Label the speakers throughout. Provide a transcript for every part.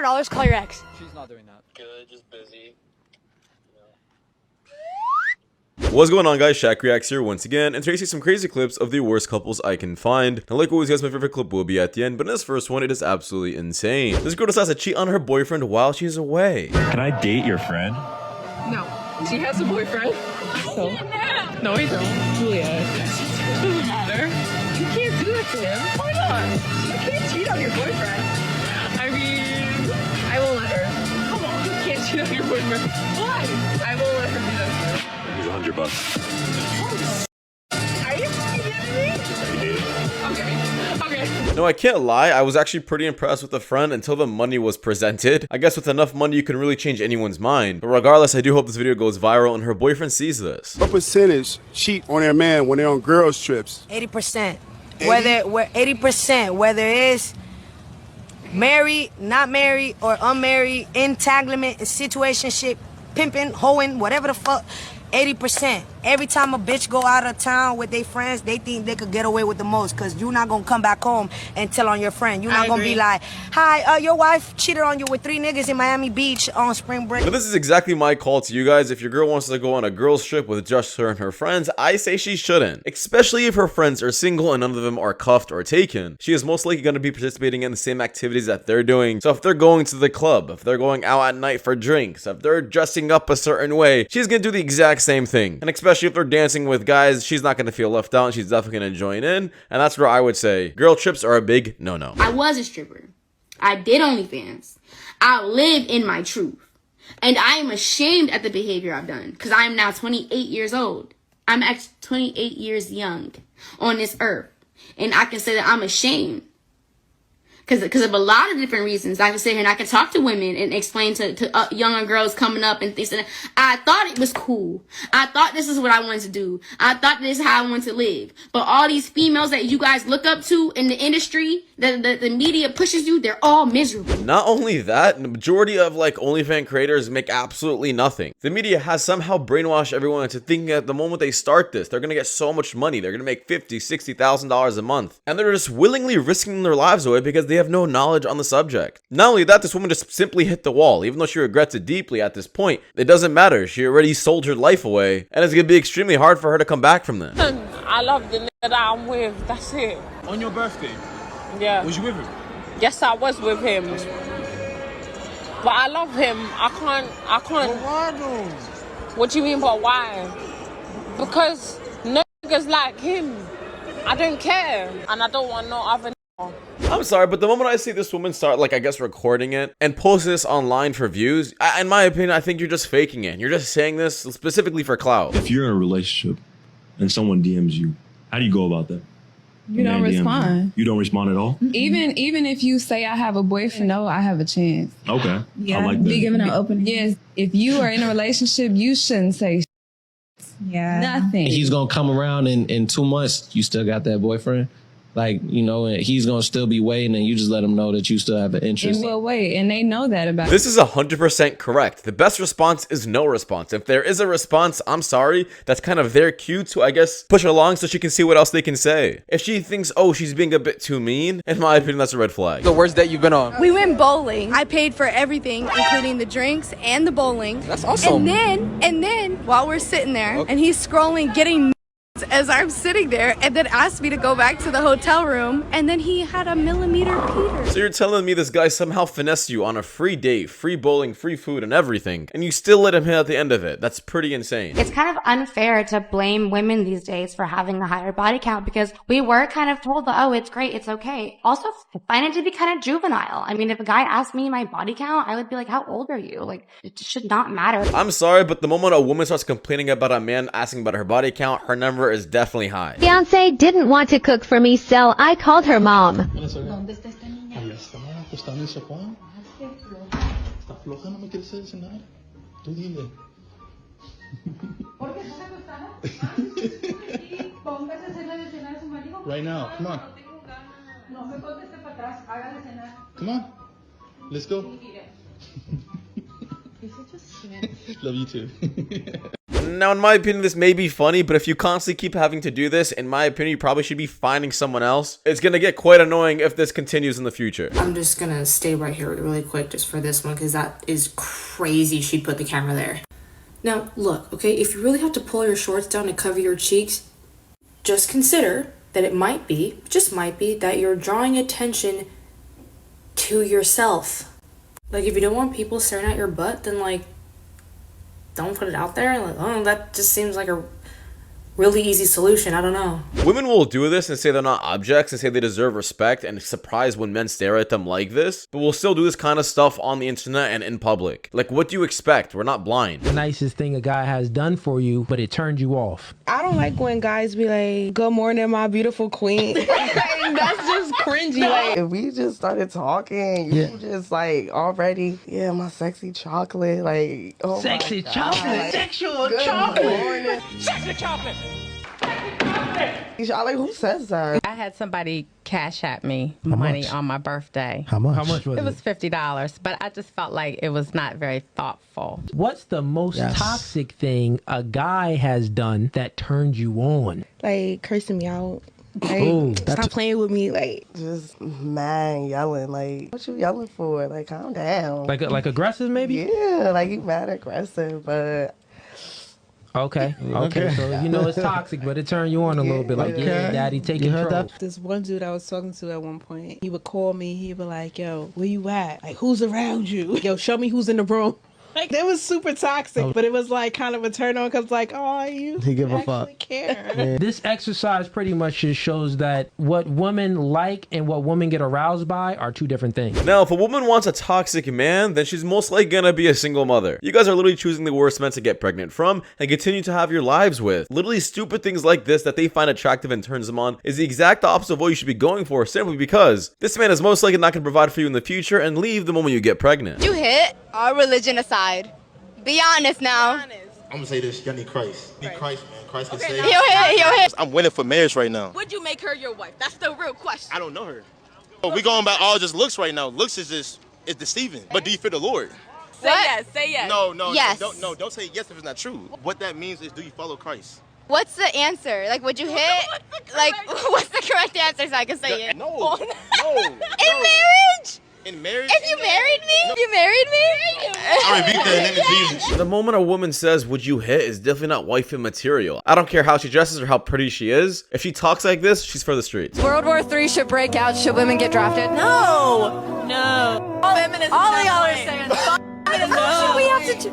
Speaker 1: $500, call your ex.
Speaker 2: She's not doing that.
Speaker 3: Good, just busy.
Speaker 4: What's going on, guys? Shak-Reacts here once again, and today you see some crazy clips of the worst couples I can find. Now, like always, guys, my favorite clip will be at the end, but in this first one, it is absolutely insane. This girl decides to cheat on her boyfriend while she's away.
Speaker 5: Can I date your friend?
Speaker 6: No. She has a boyfriend. So? No, he don't. Julia. Doesn't matter. You can't do that to him. Why not? You can't cheat on your boyfriend. I mean, I won't let her. Come on. You can't cheat on your boyfriend. Why? I won't let her do that to you.
Speaker 5: Here's $100.
Speaker 6: Are you kidding me? Okay.
Speaker 4: No, I can't lie, I was actually pretty impressed with the friend until the money was presented. I guess with enough money you can really change anyone's mind. But regardless, I do hope this video goes viral and her boyfriend sees this.
Speaker 7: What percentage cheat on their man when they're on girls trips?
Speaker 8: 80%. Whether 80%, whether it's married, not married, or unmarried, entanglement, situationship, pimping, hoeing, whatever the fuck. 80%. Every time a bitch go out of town with their friends, they think they could get away with the most, because you're not gonna come back home and tell on your friend. You're not gonna be like, hi, your wife cheated on you with 3 niggas in Miami Beach on spring break.
Speaker 4: But this is exactly my call to you guys. If your girl wants to go on a girls trip with just her and her friends, I say she shouldn't. Especially if her friends are single and none of them are cuffed or taken. She is most likely gonna be participating in the same activities that they're doing. So if they're going to the club, if they're going out at night for drinks, if they're dressing up a certain way, she's gonna do the exact same thing. And especially if they're dancing with guys, she's not gonna feel left out and she's definitely gonna join in. And that's where I would say girl trips are a big no-no.
Speaker 9: I was a stripper. I did OnlyFans. I live in my truth. And I am ashamed at the behavior I've done, because I am now 28 years old. I'm actually 28 years young on this earth. And I can say that I'm ashamed. Because of a lot of different reasons. I can sit here and I can talk to women and explain to younger girls coming up and things. And I thought it was cool. I thought this is what I wanted to do. I thought this is how I wanted to live. But all these females that you guys look up to in the industry, the media pushes you, they're all miserable.
Speaker 4: Not only that, the majority of like OnlyFans creators make absolutely nothing. The media has somehow brainwashed everyone into thinking that the moment they start this, they're gonna get so much money. They're gonna make $50,000, $60,000 a month. And they're just willingly risking their lives away because they have no knowledge on the subject. Not only that, this woman just simply hit the wall. Even though she regrets it deeply at this point, it doesn't matter. She already sold her life away, and it's gonna be extremely hard for her to come back from this.
Speaker 10: I love the nigga that I'm with. That's it.
Speaker 2: On your birthday?
Speaker 10: Yeah.
Speaker 2: Was you with him?
Speaker 10: Yes, I was with him. But I love him. I can't.
Speaker 2: Well, why though?
Speaker 10: What do you mean, but why? Because no niggas like him. I don't care. And I don't want no other nigga.
Speaker 4: I'm sorry, but the moment I see this woman start, like, I guess recording it and post this online for views, in my opinion, I think you're just faking it. You're just saying this specifically for clout.
Speaker 5: If you're in a relationship and someone DMs you, how do you go about that?
Speaker 6: You don't respond.
Speaker 5: You don't respond at all?
Speaker 6: Even if you say I have a boyfriend, no, I have a chance.
Speaker 5: Okay.
Speaker 6: Yeah.
Speaker 5: I like that.
Speaker 6: Be given an open. Yes. If you are in a relationship, you shouldn't say nothing.
Speaker 11: He's gonna come around in 2 months. You still got that boyfriend, like, you know, and he's gonna still be waiting, and you just let him know that you still have an interest.
Speaker 6: And we'll wait, and they know that about.
Speaker 4: This is 100% correct. The best response is no response. If there is a response, I'm sorry. That's kind of their cue to, I guess, push along so she can see what else they can say. If she thinks, oh, she's being a bit too mean, in my opinion, that's a red flag.
Speaker 2: The worst date you've been on?
Speaker 1: We went bowling. I paid for everything, including the drinks and the bowling.
Speaker 2: That's awesome.
Speaker 1: And then while we're sitting there, and he's scrolling, getting as I'm sitting there, and then asked me to go back to the hotel room, and then he had a millimeter Peter.
Speaker 4: So you're telling me this guy somehow finessed you on a free date, free bowling, free food, and everything, and you still let him hit at the end of it? That's pretty insane.
Speaker 12: It's kind of unfair to blame women these days for having a higher body count, because we were kind of told that, oh, it's great, it's okay. Also, I find it to be kind of juvenile. I mean, if a guy asked me my body count, I would be like, how old are you? Like, it should not matter.
Speaker 4: I'm sorry, but the moment a woman starts complaining about a man asking about her body count, her number is definitely high.
Speaker 13: Fiance didn't want to cook for me, so I called her mom.
Speaker 14: Right now, come on. Come on. Let's go. Love you too.
Speaker 4: Now, in my opinion, this may be funny, but if you constantly keep having to do this, in my opinion, you probably should be finding someone else. It's gonna get quite annoying if this continues in the future.
Speaker 3: I'm just gonna stay right here really quick just for this one because that is crazy she put the camera there. Now, look, okay, if you really have to pull your shorts down to cover your cheeks, just consider that it might be, just might be, that you're drawing attention to yourself. Like, if you don't want people staring at your butt, then, like, don't put it out there. Like, oh, that just seems like a really easy solution. I don't know.
Speaker 4: Women will do this and say they're not objects and say they deserve respect and surprised when men stare at them like this, but we'll still do this kind of stuff on the internet and in public. Like, what do you expect? We're not blind.
Speaker 15: The nicest thing a guy has done for you, but it turned you off.
Speaker 6: I don't like when guys be like, "Good morning, my beautiful queen." Like, that's just cringy. Like,
Speaker 16: if we just started talking, you just like already, yeah, my sexy chocolate, like, oh
Speaker 15: Sexy
Speaker 16: my God.
Speaker 15: chocolate, sexual
Speaker 16: Good
Speaker 15: chocolate,
Speaker 16: morning.
Speaker 6: sexy chocolate.
Speaker 16: Y'all, like, who says that?
Speaker 17: I had somebody cash at me money on my birthday.
Speaker 15: How much? How much was it?
Speaker 17: It was $50, but I just felt like it was not very thoughtful.
Speaker 15: What's the most toxic thing a guy has done that turned you on?
Speaker 6: Like cursing me out. Like,
Speaker 15: Oh,
Speaker 6: stop playing with me. Like,
Speaker 16: just mad yelling. Like, what you yelling for? Like, calm down.
Speaker 15: Like aggressive, maybe?
Speaker 16: Yeah, like you mad aggressive, but.
Speaker 15: Okay. So you know it's toxic, but it turned you on a little bit. Like, yeah, daddy, take control.
Speaker 6: this one dude I was talking to at one point, he would call me. He'd be like, "Yo, where you at? Like, who's around you? Yo, show me who's in the room." Like, that was super toxic, but it was like kind of a turn on because like, oh, you actually care.
Speaker 15: This exercise pretty much just shows that what women like and what women get aroused by are two different things.
Speaker 4: Now, if a woman wants a toxic man, then she's most likely gonna be a single mother. You guys are literally choosing the worst men to get pregnant from and continue to have your lives with. Literally stupid things like this that they find attractive and turns them on is the exact opposite of what you should be going for, simply because this man is most likely not gonna provide for you in the future and leave the moment you get pregnant.
Speaker 1: You hit our religion aside. Be honest now.
Speaker 14: I'm gonna say this, y'all need Christ. Need Christ, man. Christ can save.
Speaker 1: Yo hit.
Speaker 14: I'm winning for marriage right now.
Speaker 1: Would you make her your wife? That's the real question.
Speaker 14: I don't know her. Oh, we going by all just looks right now. Looks is deceiving. But do you fear the Lord?
Speaker 1: Say yes. Say yes.
Speaker 14: No.
Speaker 1: Yes.
Speaker 14: Don't say yes if it's not true. What that means is, do you follow Christ?
Speaker 1: What's the answer? Like, would you hit? Like, what's the correct answer so I can say it?
Speaker 14: No.
Speaker 1: In marriage?
Speaker 14: In marriage?
Speaker 1: If you married me? You married me?
Speaker 14: I rebuke that in the name of Jesus.
Speaker 4: The moment a woman says, "Would you hit?" is definitely not wifey material. I don't care how she dresses or how pretty she is. If she talks like this, she's for the streets.
Speaker 1: World War III should break out. Should women get drafted? No. Feminism. All of y'all are saying. How should we have to?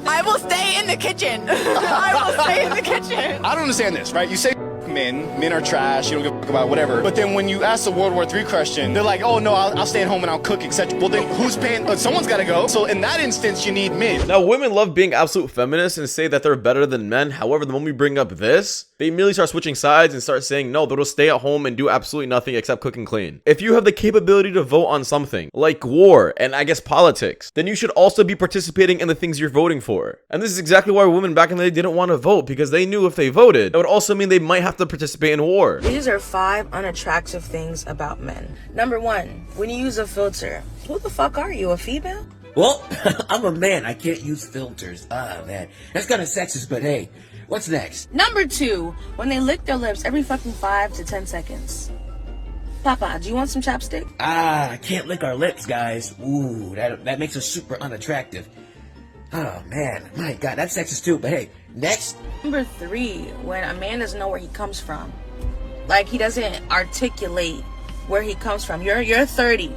Speaker 1: I will stay in the kitchen. I will stay in the kitchen.
Speaker 7: I don't understand this, right? You say men are trash, you don't give a fuck about whatever. But then when you ask the World War III question, they're like, oh no, I'll stay at home and I'll cook, etc. Well then who's paying? Someone's gotta go. So in that instance, you need men.
Speaker 4: Now, women love being absolute feminists and say that they're better than men. However, the moment we bring up this, they immediately start switching sides and start saying, no, they'll stay at home and do absolutely nothing except cook and clean. If you have the capability to vote on something, like war and I guess politics, then you should also be participating in the things you're voting for. And this is exactly why women back in the day didn't want to vote, because they knew if they voted, that would also mean they might have to participate in war.
Speaker 18: These are 5 unattractive things about men. Number 1, when you use a filter, who the fuck are you, a female?
Speaker 19: Well, I'm a man. I can't use filters. Ah, man. That's kind of sexist, but hey, what's next?
Speaker 18: Number 2, when they lick their lips every fucking 5 to 10 seconds. Papa, do you want some chapstick?
Speaker 19: Ah, I can't lick our lips, guys. Ooh, that makes us super unattractive. Oh, man. My God, that's sexist too, but hey, next.
Speaker 18: Number 3, when a man doesn't know where he comes from. Like, he doesn't articulate where he comes from. You're 30.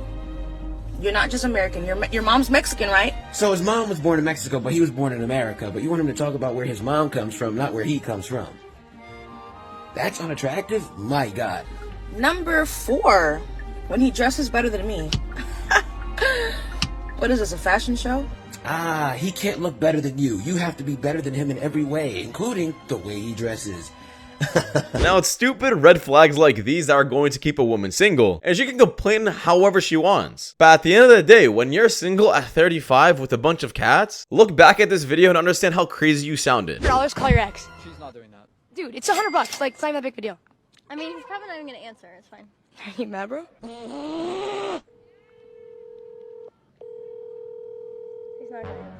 Speaker 18: You're not just American. Your mom's Mexican, right?
Speaker 19: So his mom was born in Mexico, but he was born in America. But you want him to talk about where his mom comes from, not where he comes from. That's unattractive? My God.
Speaker 18: Number 4, when he dresses better than me. What is this, a fashion show?
Speaker 19: Ah, he can't look better than you. You have to be better than him in every way, including the way he dresses.
Speaker 4: Now, it's stupid red flags like these that are going to keep a woman single, and she can complain however she wants. But at the end of the day, when you're single at 35 with a bunch of cats, look back at this video and understand how crazy you sounded.
Speaker 1: $100, call your ex.
Speaker 2: She's not doing that.
Speaker 1: Dude, it's $100. Like, it's not even a big video.
Speaker 20: I mean, he's probably not even gonna answer. It's fine.
Speaker 1: Are you mad, bro?
Speaker 20: He's not gonna answer.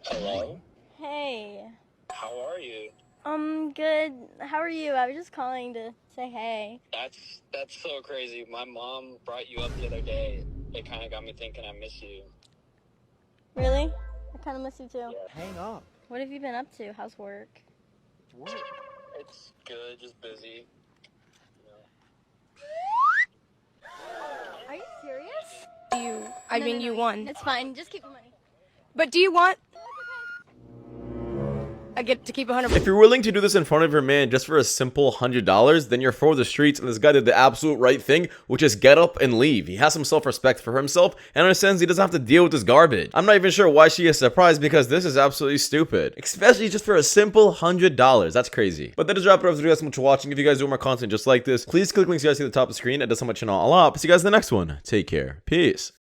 Speaker 20: Hello? Hey.
Speaker 21: How are you?
Speaker 20: Good. How are you? I was just calling to say hey.
Speaker 21: That's so crazy. My mom brought you up the other day. It kind of got me thinking I miss you.
Speaker 20: Really? I kind of miss you too.
Speaker 21: Hang up.
Speaker 20: What have you been up to? How's work?
Speaker 21: What? It's good, just busy.
Speaker 20: Are you serious?
Speaker 1: I mean, you won.
Speaker 20: It's fine. Just keep the money.
Speaker 1: But do you want? I get to keep 100.
Speaker 4: If you're willing to do this in front of your man just for a simple $100, then you're for the streets, and this guy did the absolute right thing, which is get up and leave. He has some self-respect for himself and understands he doesn't have to deal with this garbage. I'm not even sure why she is surprised, because this is absolutely stupid, especially just for a simple $100. That's crazy. But that is wrap it up. Thank you guys so much for watching. If you guys do more content just like this, please click links you guys see at the top of the screen. It does help my channel a lot. But see you guys in the next one. Take care. Peace.